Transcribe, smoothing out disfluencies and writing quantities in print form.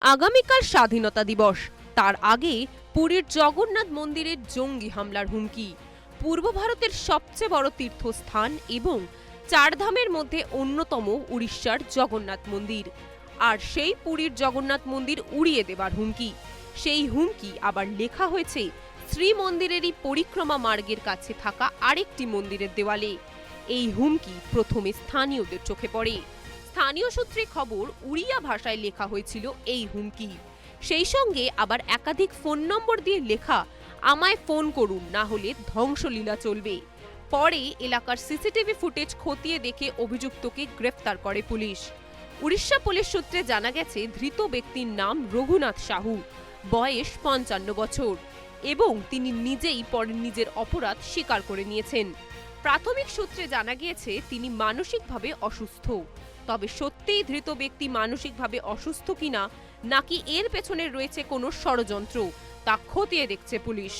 আগামীকাল স্বাধীনতা দিবস, তার আগে পুরীর জগন্নাথ মন্দিরের জঙ্গি হামলার হুমকি। পূর্ব ভারতের সবচেয়ে বড় তীর্থস্থান এবং চারধামের মধ্যে অন্যতম উড়িষ্যার জগন্নাথ মন্দির, আর সেই পুরীর জগন্নাথ মন্দির উড়িয়ে দেবার হুমকি। সেই হুমকি আবার লেখা হয়েছে শ্রীমন্দিরেরই পরিক্রমা মার্গের কাছে থাকা আরেকটি মন্দিরের দেওয়ালে। এই হুমকি প্রথমে স্থানীয়দের চোখে পড়ে। স্থানীয় সূত্রে খবর, উড়িয়া ভাষায় লেখা হয়েছিল এই হুমকি। সেই সঙ্গে আবার একাধিক ফোন নম্বর দিয়ে লেখা, আমায় ফোন করুন, না হলে ধ্বংসলীলা চলবে। পরে এলাকার সিসিটিভি ফুটেজ খতিয়ে দেখে অভিযুক্তকে গ্রেফতার করে পুলিশ। উড়িষ্যা পুলিশ সূত্রে জানা গেছে, ধৃত ব্যক্তির নাম রঘুনাথ সাহু, বয়স ৫৫ বছর, এবং তিনি নিজেই পরে নিজের অপরাধ স্বীকার করে নিয়েছেন। প্রাথমিক সূত্রে জানা গিয়েছে তিনি মানসিকভাবে অসুস্থ। তবে সত্যিই ধৃত ব্যক্তি মানসিকভাবে অসুস্থ কিনা, নাকি এর পেছনে রয়েছে কোনো ষড়যন্ত্র, তা খতিয়ে দেখছে পুলিশ।